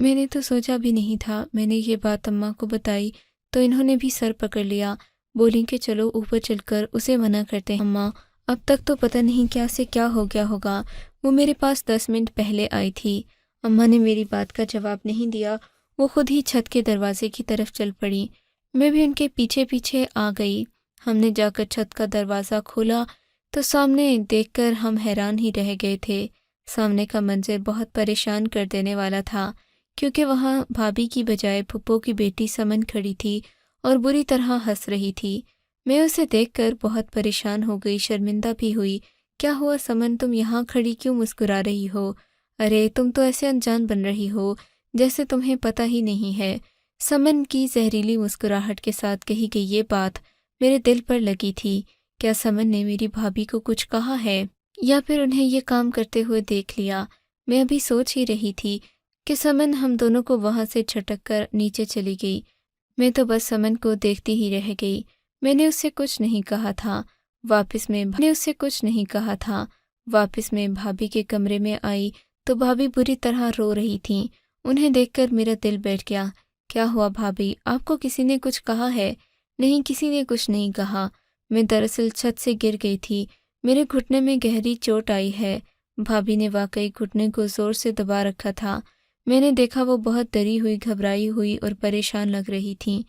میں نے تو سوچا بھی نہیں تھا۔ میں نے یہ بات اماں کو بتائی تو انہوں نے بھی سر پکڑ لیا، بولیں کہ چلو اوپر چل کر اسے منع کرتے ہیں۔ اماں اب تک تو پتہ نہیں کیا سے کیا ہو گیا ہوگا، وہ میرے پاس 10 منٹ پہلے آئی تھی۔ اماں نے میری بات کا جواب نہیں دیا، وہ خود ہی چھت کے دروازے کی طرف چل پڑی۔ میں بھی ان کے پیچھے پیچھے آ گئی۔ ہم نے جا کر چھت کا دروازہ کھولا تو سامنے دیکھ کر ہم حیران ہی رہ گئے تھے۔ سامنے کا منظر بہت پریشان کر دینے والا تھا، کیونکہ وہاں بھابھی کی بجائے پھپھو کی بیٹی سمن کھڑی تھی اور بری طرح ہنس رہی تھی۔ میں اسے دیکھ کر بہت پریشان ہو گئی، شرمندہ بھی ہوئی۔ کیا ہوا سمن، تم یہاں کھڑی کیوں مسکرا رہی ہو؟ ارے تم تو ایسے انجان بن رہی ہو جیسے تمہیں پتہ ہی نہیں ہے۔ سمن کی زہریلی مسکراہٹ کے ساتھ کہی گئی یہ بات میرے دل پر لگی تھی۔ کیا سمن نے میری بھابھی کو کچھ کہا ہے یا پھر انہیں یہ کام کرتے ہوئے دیکھ لیا؟ میں ابھی سوچ ہی رہی تھی کہ سمن ہم دونوں کو وہاں سے چھٹک کر نیچے چلی گئی۔ میں تو بس سمن کو دیکھتی ہی رہ گئی۔ میں نے اس سے کچھ نہیں کہا تھا۔ واپس میں بھابھی کے کمرے میں آئی تو بھابھی بری طرح رو رہی تھیں۔ انہیں دیکھ کر میرا دل بیٹھ گیا۔ کیا ہوا بھابھی، آپ کو کسی نے کچھ کہا ہے؟ نہیں، کسی نے کچھ نہیں کہا۔ میں دراصل چھت سے گر گئی تھی، میرے گھٹنے میں گہری چوٹ آئی ہے۔ بھابھی نے واقعی گھٹنے کو زور سے دبا رکھا تھا۔ میں نے دیکھا وہ بہت ڈری ہوئی، گھبرائی ہوئی اور پریشان لگ رہی تھیں۔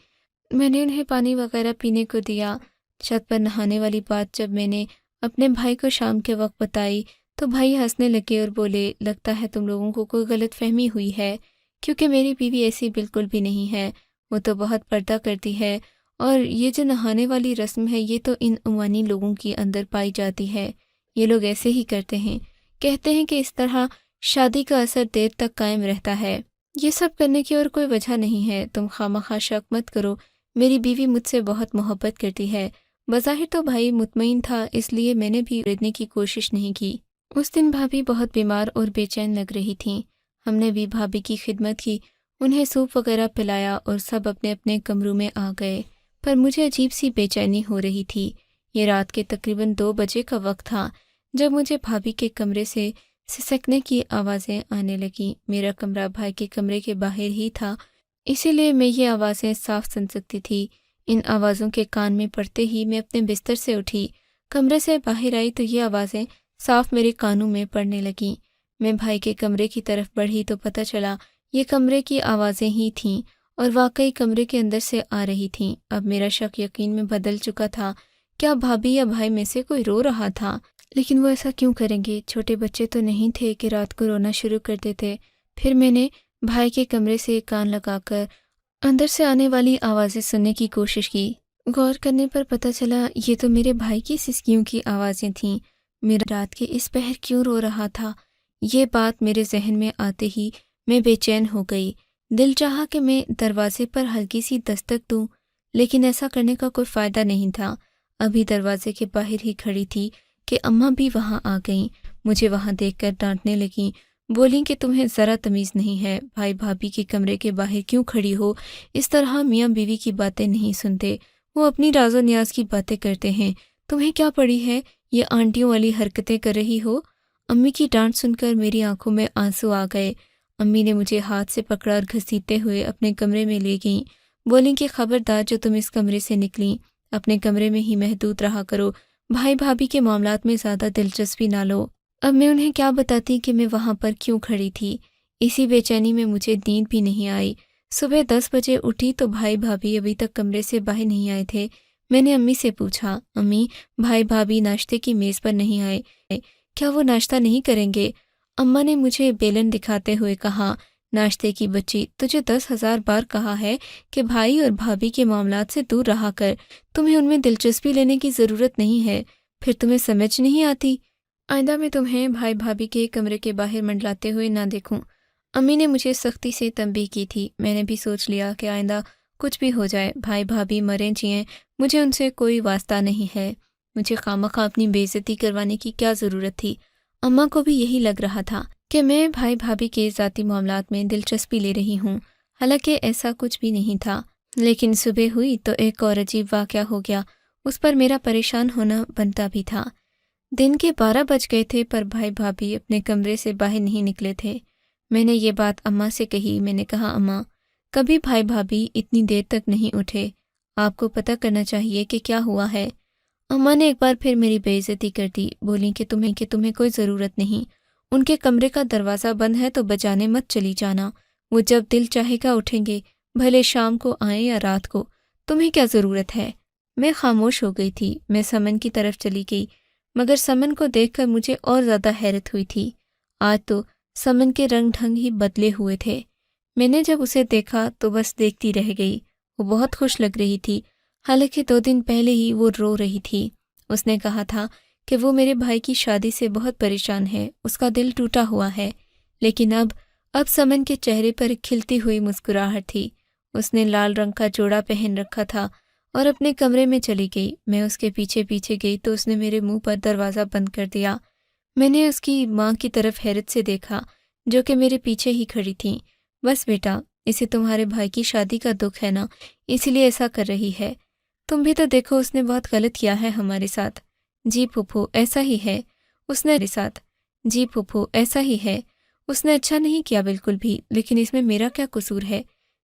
میں نے انہیں پانی وغیرہ پینے کو دیا۔ چھت پر نہانے والی بات جب میں نے اپنے بھائی کو شام کے وقت بتائی تو بھائی ہنسنے لگے اور بولے، لگتا ہے تم لوگوں کو کوئی غلط فہمی ہوئی ہے، کیونکہ میری بیوی ایسی بالکل بھی نہیں ہے، وہ تو بہت پردہ کرتی ہے، اور یہ جو نہانے والی رسم ہے یہ تو ان عموانی لوگوں کے اندر پائی جاتی ہے، یہ لوگ ایسے ہی کرتے ہیں، کہتے ہیں کہ اس طرح شادی کا اثر دیر تک قائم رہتا ہے۔ یہ سب کرنے کی اور کوئی وجہ نہیں ہے، تم خواہ شک مت کرو، میری بیوی مجھ سے بہت محبت کرتی ہے۔ بظاہر تو بھائی مطمئن تھا، اس لیے میں نے بھی ردنے کی کوشش نہیں کی۔ اس دن بھابھی بہت بیمار اور بے چین لگ رہی تھیں۔ ہم نے بھی بھابھی کی خدمت کی، انہیں سوپ وغیرہ پلایا اور سب اپنے اپنے کمروں میں آ گئے، پر مجھے عجیب سی بے چینی ہو رہی تھی۔ یہ رات کے تقریباً 2 بجے کا وقت تھا جب مجھے بھابھی کے کمرے سے سسکنے کی آوازیں آنے لگیں۔ میرا کمرہ بھائی کے کمرے کے باہر ہی تھا، اسی لیے میں یہ آوازیں صاف سن سکتی تھی۔ ان آوازوں کے کان میں پڑتے ہی میں اپنے بستر سے اٹھی، کمرے سے باہر آئی تو یہ آوازیں صاف میرے کانوں میں پڑنے لگیں۔ میں بھائی کے کمرے کی طرف بڑھی تو پتہ چلا یہ کمرے کی آوازیں ہی تھیں اور واقعی کمرے کے اندر سے آ رہی تھیں۔ اب میرا شک یقین میں بدل چکا تھا، کیا بھابھی یا بھائی میں سے کوئی رو رہا تھا؟ لیکن وہ ایسا کیوں کریں گے؟ چھوٹے بچے تو نہیں تھے کہ رات کو رونا شروع کر دیتے۔ پھر میں نے بھائی کے کمرے سے کان لگا کر اندر سے آنے والی آوازیں سننے کی کوشش کی۔ غور کرنے پر پتہ چلا یہ تو میرے بھائی کی سسکیوں کی آوازیں تھیں۔ میرا رات کے اس پہر کیوں رو رہا تھا؟ یہ بات میرے ذہن میں آتے ہی میں بے چین ہو گئی۔ دل چاہا کہ میں دروازے پر ہلکی سی دستک دوں، لیکن ایسا کرنے کا کوئی فائدہ نہیں تھا۔ ابھی دروازے کے باہر ہی کھڑی تھی کہ اماں بھی وہاں آ گئیں۔ مجھے وہاں دیکھ کر ڈانٹنے لگیں، بولیں کہ تمہیں ذرا تمیز نہیں ہے، بھائی بھابھی کے کمرے کے باہر کیوں کھڑی ہو؟ اس طرح میاں بیوی کی باتیں نہیں سنتے، وہ اپنی راز و نیاز کی باتیں کرتے ہیں، تمہیں کیا پڑی ہے؟ یہ آنٹیوں والی حرکتیں کر رہی ہو؟ امی کی ڈانٹ سن کر میری آنکھوں میں آنسو آ گئے۔ امی نے مجھے ہاتھ سے پکڑا اور گھسیٹتے ہوئے اپنے کمرے میں لے گئیں، بولیں کہ خبردار جو تم اس کمرے سے نکلیں، اپنے کمرے میں ہی محدود رہا کرو، بھائی بھابھی کے معاملات میں زیادہ دلچسپی نہ لو۔ اب میں انہیں کیا بتاتی کہ میں وہاں پر کیوں کھڑی تھی؟ اسی بے چینی میں مجھے نیند بھی نہیں آئی۔ صبح 10 بجے اٹھی تو بھائی بھابھی ابھی تک کمرے سے باہر نہیں آئے تھے۔ میں نے امی سے پوچھا، امی بھائی بھابھی ناشتے کی میز پر نہیں آئے، کیا وہ ناشتہ نہیں کریں گے؟ اماں نے مجھے بیلن دکھاتے ہوئے کہا، ناشتے کی بچی، تجھے 10,000 بار کہا ہے کہ بھائی اور بھابھی کے معاملات سے دور رہا کر، تمہیں ان میں دلچسپی لینے کی ضرورت نہیں ہے، پھر تمہیں سمجھ نہیں آتی؟ آئندہ میں تمہیں بھائی بھابھی کے کمرے کے باہر منڈلاتے ہوئے نہ دیکھوں۔ امی نے مجھے سختی سے تنبیہ کی تھی۔ میں نے بھی سوچ لیا کہ آئندہ کچھ بھی ہو جائے، بھائی بھابھی مریں جئیں، مجھے ان سے کوئی واسطہ نہیں ہے۔ مجھے خامخواہ اپنی بے عزتی کروانے کی کیا ضرورت تھی؟ اماں کو بھی یہی لگ رہا تھا کہ میں بھائی بھابھی کے ذاتی معاملات میں دلچسپی لے رہی ہوں، حالانکہ ایسا کچھ بھی نہیں تھا۔ لیکن صبح ہوئی تو ایک اور عجیب واقعہ ہو گیا، اس پر میرا پریشان ہونا بنتا بھی تھا۔ دن کے 12 بج گئے تھے پر بھائی بھابھی اپنے کمرے سے باہر نہیں نکلے تھے۔ میں نے یہ بات اماں سے کہی۔ میں نے کہا اماں، کبھی بھائی بھابھی اتنی دیر تک نہیں اٹھے، آپ کو پتہ کرنا چاہیے کہ کیا ہوا ہے۔ اماں نے ایک بار پھر میری بے عزتی کر دی، بولیں کہ تمہیں کوئی ضرورت نہیں، ان کے کمرے کا دروازہ بند ہے تو بجانے مت چلی جانا، وہ جب دل چاہے گا اٹھیں گے، بھلے شام کو آئیں یا رات کو، تمہیں کیا ضرورت ہے۔ میں خاموش ہو گئی تھی۔ میں سمن کی طرف چلی گئی، مگر سمن کو دیکھ کر مجھے اور زیادہ حیرت ہوئی تھی۔ آج تو سمن کے رنگ ڈھنگ ہی بدلے ہوئے تھے۔ میں نے جب اسے دیکھا تو بس دیکھتی رہ گئی۔ وہ بہت خوش لگ رہی تھی، حالانکہ 2 دن پہلے ہی وہ رو رہی تھی۔ اس نے کہا تھا کہ وہ میرے بھائی کی شادی سے بہت پریشان ہے، اس کا دل ٹوٹا ہوا ہے، لیکن اب سمن کے چہرے پر ایک کھلتی ہوئی مسکراہٹ تھی۔ اس نے لال رنگ کا جوڑا پہن رکھا تھا اور اپنے کمرے میں چلی گئی۔ میں اس کے پیچھے پیچھے گئی تو اس نے میرے منہ پر دروازہ بند کر دیا۔ میں نے اس کی ماں کی طرف حیرت سے دیکھا جو کہ میرے پیچھے ہی کھڑی تھیں۔ بس بیٹا، اسے تمہارے بھائی کی شادی کا دکھ ہے نا، اس لیے ایسا کر رہی ہے۔ تم بھی تو دیکھو اس نے بہت غلط کیا ہے ہمارے ساتھ۔ جی پھوپھو ایسا ہی ہے، اس نے میرے ساتھ۔ جی پھوپھو ایسا ہی ہے، اس نے اچھا نہیں کیا بالکل بھی، لیکن اس میں میرا کیا قصور ہے۔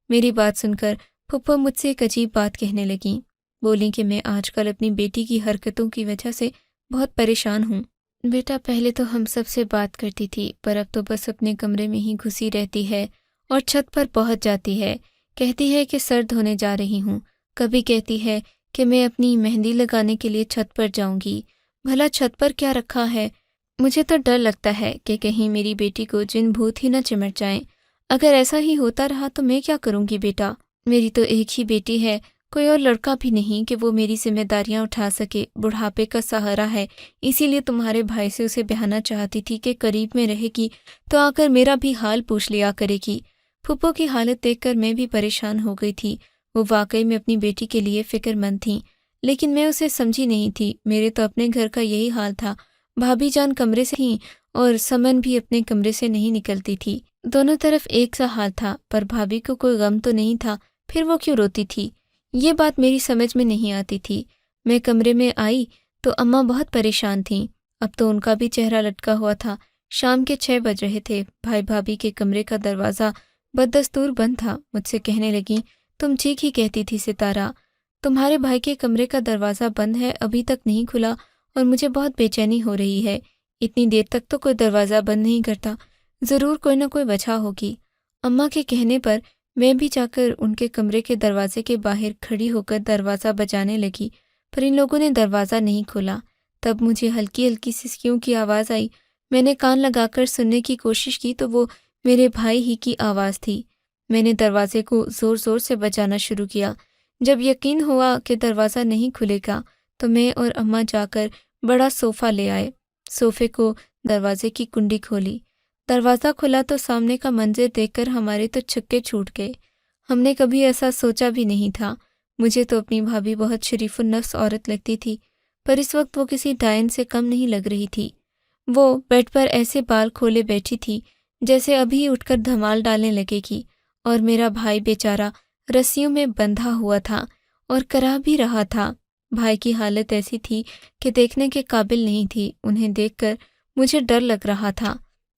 میری بات سن کر پھوپھو مجھ سے ایک عجیب بات کہنے لگیں، بولیں کہ میں آج کل اپنی بیٹی کی حرکتوں کی وجہ سے بہت پریشان ہوں۔ بیٹا پہلے تو ہم سب سے بات کرتی تھی، پر اب تو بس اپنے کمرے میں ہی گھسی رہتی ہے اور چھت پر پہنچ جاتی ہے، کہتی ہے کہ سر دھونے جا رہی ہوں، کبھی کہتی ہے کہ میں اپنی مہندی لگانے کے لیے چھت پر جاؤں گی۔ بھلا چھت پر کیا رکھا ہے؟ مجھے تو ڈر لگتا ہے کہ کہیں میری بیٹی کو جن بھوت ہی نہ چمٹ جائیں۔ اگر ایسا ہی ہوتا رہا تو میں کیا کروں گی بیٹا؟ میری تو ایک ہی بیٹی ہے، کوئی اور لڑکا بھی نہیں کہ وہ میری ذمہ داریاں اٹھا سکے، بڑھاپے کا سہارا ہے، اسی لیے تمہارے بھائی سے اسے بہانا چاہتی تھی کہ قریب میں رہے گی تو آ کر میرا بھی حال پوچھ لیا کرے گی۔ پھپھو کی حالت دیکھ کر میں بھی پریشان ہو گئی تھی۔ وہ واقعی میں اپنی بیٹی کے لیے فکر مند تھیں، لیکن میں اسے سمجھی نہیں تھی۔ میرے تو اپنے گھر کا یہی حال تھا، بھابھی جان کمرے سے ہی اور سمن بھی اپنے کمرے سے نہیں نکلتی تھی، دونوں طرف ایک سا حال تھا، پر بھابھی کو کوئی غم تو نہیں تھا، پھر وہ کیوں روتی تھی؟ یہ بات میری سمجھ میں نہیں آتی تھی۔ میں کمرے میں آئی تو اماں بہت پریشان تھیں، اب تو ان کا بھی چہرہ لٹکا ہوا تھا۔ شام کے 6 بج رہے تھے، بھائی بھابھی کے کمرے کا دروازہ بددستور بند تھا۔ مجھ سے کہنے لگیں، تم ٹھیک ہی کہتی تھی ستارہ، تمہارے بھائی کے کمرے کا دروازہ بند ہے، ابھی تک نہیں کھلا اور مجھے بہت بے چینی ہو رہی ہے۔ اتنی دیر تک تو کوئی دروازہ بند نہیں کرتا، ضرور کوئی نہ کوئی وجہ ہوگی۔ اماں کے کہنے پر میں بھی جا کر ان کے کمرے کے دروازے کے باہر کھڑی ہو کر دروازہ بجانے لگی، پر ان لوگوں نے دروازہ نہیں کھولا۔ تب مجھے ہلکی ہلکی سسکیوں کی آواز آئی۔ میں نے کان لگا کر سننے کی کوشش کی تو وہ میرے بھائی ہی کی آواز تھی۔ میں نے دروازے کو زور زور سے بجانا شروع کیا۔ جب یقین ہوا کہ دروازہ نہیں کھلے گا تو میں اور اماں جا کر بڑا صوفہ لے آئے، صوفے کو دروازے کی کنڈی کھولی، دروازہ کھلا تو سامنے کا منظر دیکھ کر ہمارے تو چھکے چھوٹ گئے۔ ہم نے کبھی ایسا سوچا بھی نہیں تھا۔ مجھے تو اپنی بھابھی بہت شریف النفس عورت لگتی تھی، پر اس وقت وہ کسی ڈائن سے کم نہیں لگ رہی تھی۔ وہ بیڈ پر ایسے بال کھولے بیٹھی تھی جیسے ابھی اٹھ کر دھمال ڈالنے لگے گی، اور میرا بھائی بیچارہ رسیوں میں بندھا ہوا تھا اور کرا بھی رہا تھا۔ بھائی کی حالت ایسی تھی کہ دیکھنے کے قابل نہیں تھی۔ انہیں دیکھ کر مجھے ڈر لگ رہا تھا۔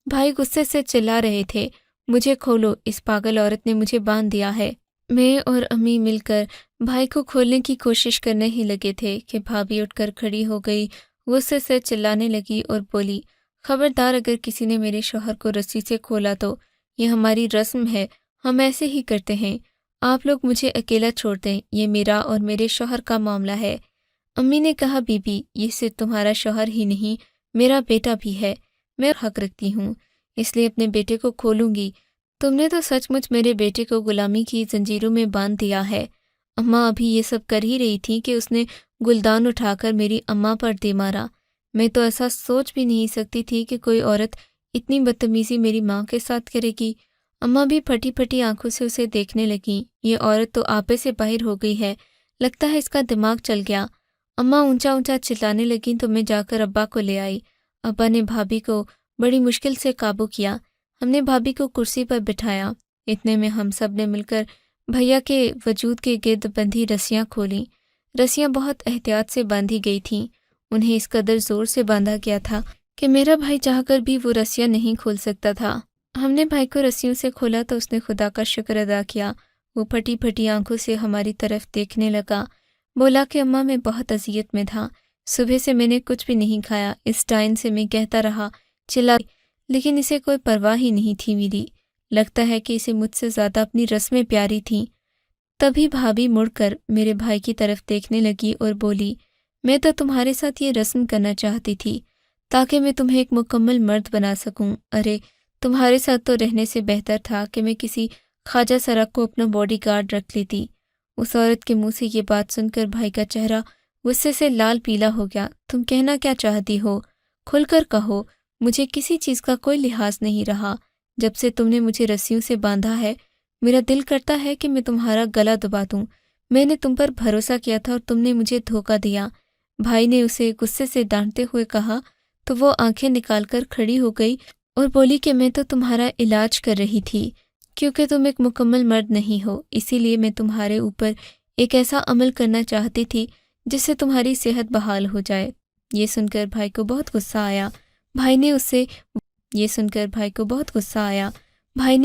بھائی غصے سے چلا رہے تھے، مجھے کھولو، اس پاگل عورت نے مجھے باندھ دیا ہے۔ میں اور امی مل کر بھائی کو کھولنے کی کوشش کرنے ہی لگے تھے کہ بھابھی اٹھ کر کھڑی ہو گئی، غصے سے چلانے لگی اور بولی، خبردار اگر کسی نے میرے شوہر کو رسی سے کھولا تو یہ ہماری رسم ہے، ہم ایسے ہی کرتے ہیں، آپ لوگ مجھے اکیلا چھوڑ دیں، یہ میرا اور میرے شوہر کا معاملہ ہے۔ امی نے کہا، بی بی، یہ صرف تمہارا شوہر ہی نہیں، میرا بیٹا بھی ہے، میں حق رکھتی ہوں، اس لیے اپنے بیٹے کو کھولوں گی۔ تم نے تو سچ مچ میرے بیٹے کو غلامی کی زنجیروں میں باندھ دیا ہے۔ اماں ابھی یہ سب کر ہی رہی تھی کہ اس نے گلدان اٹھا کر میری اماں پر دے مارا۔ میں تو ایسا سوچ بھی نہیں سکتی تھی کہ کوئی عورت اتنی بدتمیزی میری ماں کے ساتھ کرے گی۔ اماں بھی پھٹی پھٹی آنکھوں سے اسے دیکھنے لگیں۔ یہ عورت تو آپے سے باہر ہو گئی ہے، لگتا ہے اس کا دماغ چل گیا۔ اماں اونچا اونچا چلانے لگیں تو میں جا کر ابا کو لے آئی۔ ابا نے بھابھی کو بڑی مشکل سے قابو کیا۔ ہم نے بھابھی کو کرسی پر بٹھایا۔ اتنے میں ہم سب نے مل کر بھیا کے وجود کے گرد بندھی رسیاں کھولیں۔ رسیاں بہت احتیاط سے باندھی گئی تھیں، انہیں اس قدر زور سے باندھا گیا تھا کہ میرا بھائی چاہ کر بھی وہ رسیاں نہیں کھول سکتا تھا۔ ہم نے بھائی کو رسیوں سے کھولا تو اس نے خدا کا شکر ادا کیا۔ وہ پھٹی پھٹی آنکھوں سے ہماری طرف دیکھنے لگا، بولا کہ اماں میں بہت اذیت میں تھا، صبح سے میں نے کچھ بھی نہیں کھایا، اس ٹائم سے میں کہتا رہا، چلا، لیکن اسے کوئی پرواہ ہی نہیں تھی میری۔ لگتا ہے کہ اسے مجھ سے زیادہ اپنی رسمیں پیاری تھیں۔ تبھی بھابھی مڑ کر میرے بھائی کی طرف دیکھنے لگی اور بولی، میں تو تمہارے ساتھ یہ رسم کرنا چاہتی تھی تاکہ میں تمہیں ایک مکمل مرد بنا سکوں۔ ارے تمہارے ساتھ تو رہنے سے بہتر تھا کہ میں کسی خواجہ سرا کو اپنا باڈی گارڈ رکھ لیتی۔ اس عورت کے منہ سے یہ بات سن کر بھائی کا چہرہ غصے سے لال پیلا ہو گیا۔ تم کہنا کیا چاہتی ہو؟ کھل کر کہو، مجھے کسی چیز کا کوئی لحاظ نہیں رہا۔ جب سے تم نے مجھے رسیوں سے باندھا ہے میرا دل کرتا ہے کہ میں تمہارا گلا دبا دوں۔ میں نے تم پر بھروسہ کیا تھا اور تم نے مجھے دھوکہ دیا۔ بھائی نے اسے غصے سے ڈانٹتے ہوئے کہا تو وہ آنکھیں نکال کر کھڑی ہو گئی اور بولی کہ میں تو تمہارا علاج کر رہی تھی، کیونکہ تم ایک مکمل مرد نہیں ہو، اسی لیے میں تمہارے اوپر ایک ایسا عمل کرنا چاہتی تھی جس سے تمہاری صحت بحال ہو جائے۔ یہ سن کر بھائی کو بہت غصہ آیا۔ بھائی نے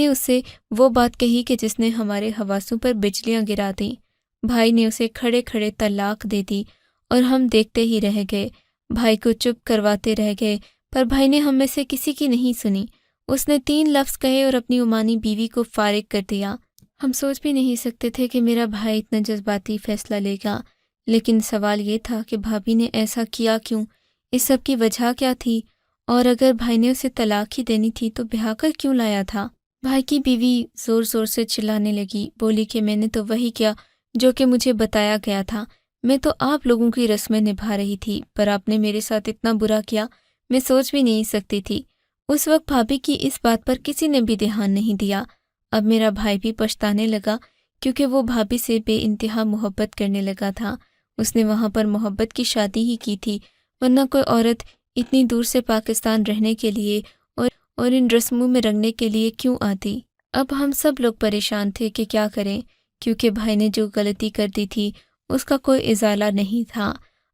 اس سے وہ بات کہی کہ جس نے ہمارے حواسوں پر بجلیاں گرا دیں۔ بھائی نے اسے کھڑے کھڑے طلاق دے دی اور ہم دیکھتے ہی رہ گئے، بھائی کو چپ کرواتے رہ گئے، پر بھائی نے ہم میں سے کسی کی نہیں سنی۔ اس نے 3 لفظ کہے اور اپنی عمانی بیوی کو فارغ کر دیا۔ ہم سوچ بھی نہیں سکتے تھے کہ میرا بھائی اتنا جذباتی فیصلہ لے گا، لیکن سوال یہ تھا کہ بھابھی نے ایسا کیا کیوں؟ اس سب کی وجہ کیا تھی؟ اور اگر بھائی نے اسے طلاق ہی دینی تھی تو بیاہ کر کیوں لایا تھا؟ بھائی کی بیوی زور زور سے چلانے لگی، بولی کہ میں نے تو وہی کیا جو کہ مجھے بتایا گیا تھا، میں تو آپ لوگوں کی رسمیں نبھا رہی تھی، پر آپ نے میرے ساتھ اتنا برا کیا میں سوچ بھی نہیں سکتی تھی۔ اس وقت بھابھی کی اس بات پر کسی نے بھی دھیان نہیں دیا۔ اب میرا بھائی بھی پچھتانے لگا کیونکہ وہ بھابھی سے بے انتہا محبت کرنے لگا تھا۔ اس نے وہاں پر محبت کی شادی ہی کی تھی، ورنہ کوئی عورت اتنی دور سے پاکستان رہنے کے لیے اور ان رسموں میں رنگنے کے لیے کیوں آتی؟ اب ہم سب لوگ پریشان تھے کہ کیا کریں، کیونکہ بھائی نے جو غلطی کر دی تھی اس کا کوئی ازالہ نہیں تھا۔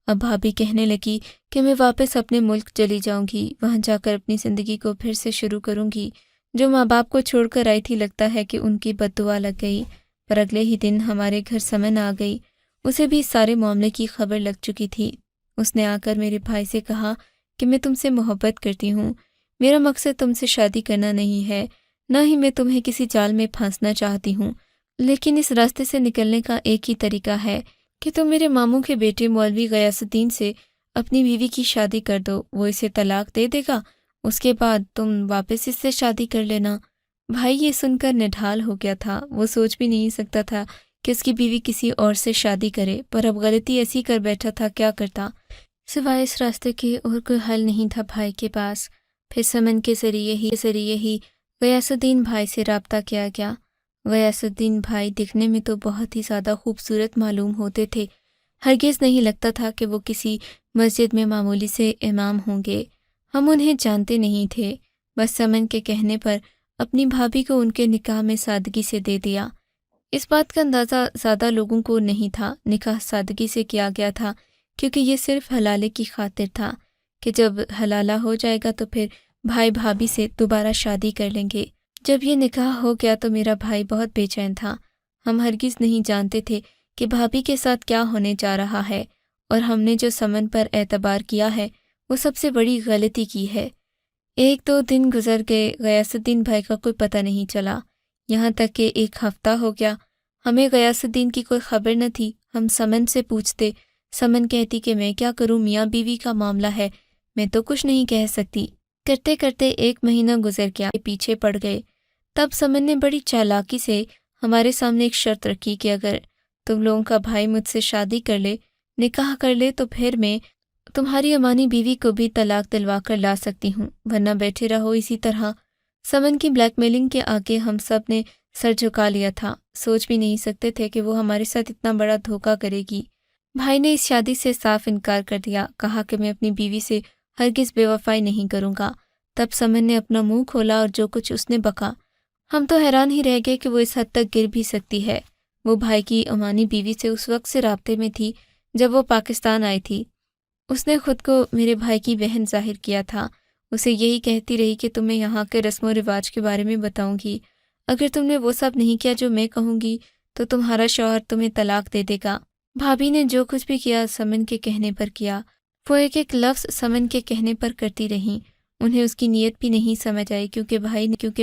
اب بھابھی کہنے لگی کہ میں واپس اپنے ملک چلی جاؤں گی، وہاں جا کر اپنی زندگی کو پھر سے شروع کروں گی۔ جو ماں باپ کو چھوڑ کر آئی تھی لگتا ہے کہ ان کی بد دعا لگ گئی۔ پر اگلے ہی دن ہمارے گھر سمن آ گئی، اسے بھی سارے معاملے کی خبر لگ چکی تھی۔ اس نے آ کر میرے بھائی سے کہا کہ میں تم سے محبت کرتی ہوں، میرا مقصد تم سے شادی کرنا نہیں ہے، نہ ہی میں تمہیں کسی جال میں پھانسنا چاہتی ہوں، لیکن اس راستے سے نکلنے کا ایک ہی طریقہ ہے کہ تم میرے ماموں کے بیٹے مولوی غیاث الدین سے اپنی بیوی کی شادی کر دو، وہ اسے طلاق دے دے گا، اس کے بعد تم واپس اس سے شادی کر لینا۔ بھائی یہ سن کر نڈھال ہو گیا تھا، وہ سوچ بھی نہیں سکتا تھا کہ اس کی بیوی کسی اور سے شادی کرے، پر اب غلطی ایسی کر بیٹھا تھا، کیا کرتا؟ سوائے اس راستے کے اور کوئی حل نہیں تھا بھائی کے پاس۔ پھر سمن کے ذریعے ہی غیاث الدین بھائی سے رابطہ کیا گیا۔ غیاث الدین بھائی دکھنے میں تو بہت ہی زیادہ خوبصورت معلوم ہوتے تھے، ہرگز نہیں لگتا تھا کہ وہ کسی مسجد میں معمولی سے امام ہوں گے۔ ہم انہیں جانتے نہیں تھے، بس سمن کے کہنے پر اپنی بھابھی کو ان کے نکاح میں سادگی سے دے دیا۔ اس بات کا اندازہ زیادہ لوگوں کو نہیں تھا، نکاح سادگی سے کیا گیا تھا کیونکہ یہ صرف حلالے کی خاطر تھا کہ جب حلالہ ہو جائے گا تو پھر بھائی بھابھی سے دوبارہ شادی کر لیں گے۔ جب یہ نکاح ہو گیا تو میرا بھائی بہت بے چین تھا۔ ہم ہرگز نہیں جانتے تھے کہ بھابھی کے ساتھ کیا ہونے جا رہا ہے، اور ہم نے جو سمن پر اعتبار کیا ہے وہ سب سے بڑی غلطی کی ہے۔ 1-2 دن گزر گئے، غیاث الدین بھائی کا کوئی پتہ نہیں چلا، یہاں تک کہ 1 ہفتہ ہو گیا، ہمیں غیاث الدین کی کوئی خبر نہ تھی۔ ہم سمن سے پوچھتے، سمن کہتی کہ میں کیا کروں، میاں بیوی کا معاملہ ہے، میں تو کچھ نہیں کہہ سکتی۔ کرتے کرتے 1 مہینہ گزر گیا، پیچھے پڑ گئے۔ تب سمن نے بڑی چالاکی سے ہمارے سامنے ایک شرط رکھی کہ اگر تم لوگوں کا بھائی مجھ سے شادی کر لے، نکاح کر لے، تو پھر میں تمہاری امانی بیوی کو بھی طلاق دلوا کر لا سکتی ہوں، ورنہ بیٹھے رہو اسی طرح۔ سمن کی بلیک میلنگ کے آگے ہم سب نے سر جھکا لیا تھا، سوچ بھی نہیں سکتے تھے کہ وہ ہمارے ساتھ اتنا بڑا دھوکہ کرے گی۔ بھائی نے اس شادی سے صاف انکار کر دیا، کہا کہ میں اپنی بیوی سے ہرگز بے وفائی نہیں کروں گا۔ تب سمن نے اپنا منہ کھولا اور جو کچھ اس نے بکا، ہم تو حیران ہی رہ گئے کہ وہ اس حد تک گر بھی سکتی ہے۔ وہ بھائی کی امانی بیوی سے اس وقت سے رابطے میں تھی جب وہ پاکستان آئی تھی۔ اس نے خود کو میرے بھائی کی بہن ظاہر کیا تھا، اسے یہی کہتی رہی کہ تمہیں یہاں کے رسم و رواج کے بارے میں بتاؤں گی، اگر تم نے وہ سب نہیں کیا جو میں کہوں گی تو تمہارا شوہر تمہیں طلاق دے دے گا۔ بھابھی نے جو کچھ بھی کیا سمن کے کہنے پر کیا، وہ ایک ایک لفظ سمن کے کہنے پر کرتی رہیں۔ انہیں اس کی نیت بھی نہیں سمجھ آئی کیونکہ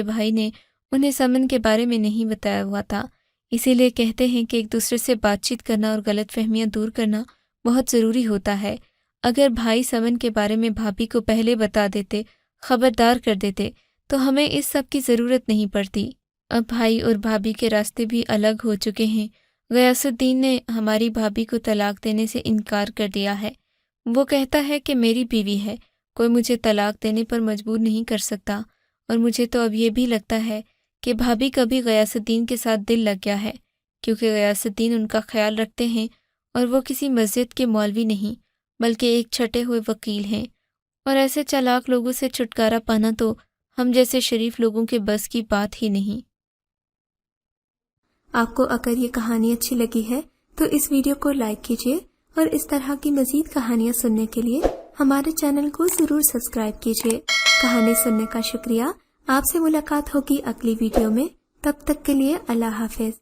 بھائی نے انہیں سمن کے بارے میں نہیں بتایا ہوا تھا۔ اسی لیے کہتے ہیں کہ ایک دوسرے سے بات چیت کرنا اور غلط فہمیاں دور کرنا بہت ضروری ہوتا ہے۔ اگر بھائی سمن کے بارے میں بھابھی کو پہلے بتا دیتے، خبردار کر دیتے، تو ہمیں اس سب کی ضرورت نہیں پڑتی۔ اب بھائی اور بھابھی کے راستے بھی الگ ہو چکے ہیں۔ غیاث الدین نے ہماری بھابھی کو طلاق دینے سے انکار کر دیا ہے۔ وہ کہتا ہے کہ میری بیوی ہے، کوئی مجھے طلاق دینے پر مجبور نہیں کر سکتا، اور مجھے تو اب یہ بھی لگتا ہے کہ بھابھی کا بھی غیاث الدین کے ساتھ دل لگ گیا ہے، کیونکہ غیاث الدین ان کا خیال رکھتے ہیں اور وہ کسی مسجد کے مولوی نہیں بلکہ ایک چھٹے ہوئے وکیل ہیں، اور ایسے چالاک لوگوں سے چھٹکارا پانا تو ہم جیسے شریف لوگوں کے بس کی بات ہی نہیں۔ آپ کو اگر یہ کہانی اچھی لگی ہے تو اس ویڈیو کو لائک کیجیے، اور اس طرح کی مزید کہانیاں سننے کے لیے ہمارے چینل کو ضرور سبسکرائب کیجیے۔ کہانی سننے کا شکریہ۔ آپ سے ملاقات ہوگی اگلی ویڈیو میں، تب تک کے لیے اللہ حافظ۔